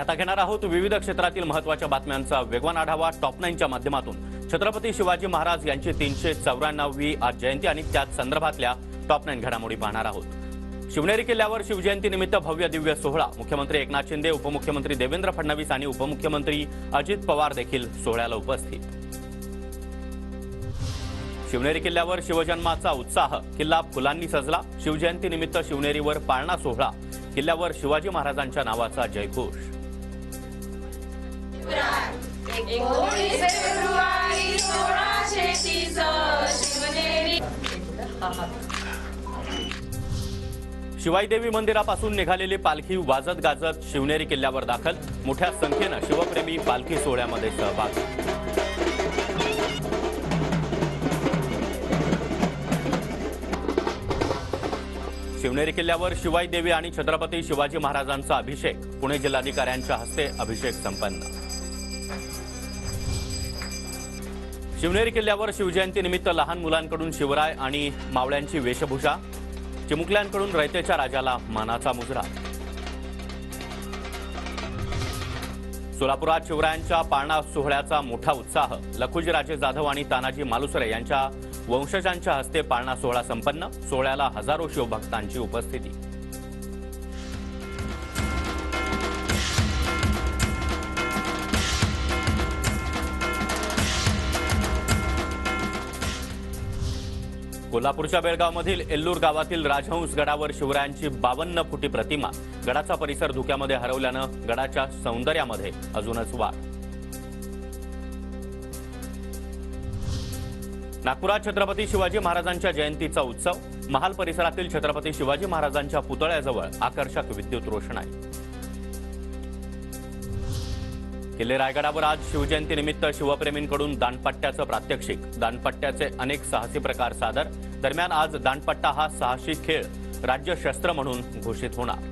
आता घेणार आहोत विविध क्षेत्रातील महत्त्वाच्या बातम्यांचा वेगवान आढावा टॉप 9च्या माध्यमातून। छत्रपती शिवाजी महाराज यांची 394वी आज जयंती आणि त्याच संदर्भातल्या टॉप 9 घडामोडी पाहणार आहोत। शिवनेरी किल्ल्यावर शिवजयंतीनिमित्त भव्य दिव्य सोहळा। मुख्यमंत्री एकनाथ शिंदे, उपमुख्यमंत्री देवेंद्र फडणवीस आणि उपमुख्यमंत्री अजित पवार देखील सोहळ्याला उपस्थित। शिवनेरी किल्ल्यावर शिवजन्माचा उत्साह, किल्ला फुलांनी सजला। शिवजयंतीनिमित्त शिवनेरीवर पाळणा सोहळा, किल्ल्यावर शिवाजी महाराजांच्या नावाचा जयघोष। शिवाई देवी मंदिरापासून निघालेली पालखी वाजत गाजत शिवनेरी किल्ल्यावर दाखल। मोठ्या संख्येने शिवप्रेमी पालखी सोहळ्यामध्ये सहभागी। शिवनेरी किल्ल्यावर शिवाई देवी आणि छत्रपती शिवाजी महाराजांचा अभिषेक। पुणे जिल्हाधिकाऱ्यांच्या हस्ते अभिषेक संपन्न। शिवनेरी किल्ल्यावर शिवजयंतीनिमित्त लहान मुलांकडून शिवराय आणि मावळ्यांची वेशभूषा, चिमुकल्यांकडून रयतेच्या राजाला मानाचा मुजरा। सोलापुरात शिवरायांच्या पाळणा सोहळ्याचा मोठा उत्साह। लखुजीराजे जाधव आणि तानाजी मालुसरे यांच्या वंशजांच्या हस्ते पाळणा सोहळा संपन्न। सोहळ्याला हजारो शिवभक्तांची उपस्थिती। कोल्हापूरच्या बेळगावमधील एल्लूर गावातील राजहंस गडावर शिवरायांची 52 फुटी प्रतिमा। गडाचा परिसर धुक्यामध्ये हरवल्यानं गडाच्या सौंदर्यामध्ये अजूनच वाढ। नागपुरात छत्रपती शिवाजी महाराजांच्या जयंतीचा उत्सव। महाल परिसरातील छत्रपती शिवाजी महाराजांच्या पुतळ्याजवळ आकर्षक विद्युत रोषणाई। किल्ले रायगडावर आज शिवजयंतीनिमित्त शिवप्रेमींकडून दांडपट्ट्याचं प्रात्यक्षिक। दांडपट्ट्याचे अनेक साहसी प्रकार सादर। दरम्यान आज दांडपट्टा हा साहसी खेळ राज्य शस्त्र म्हणून घोषित होणार।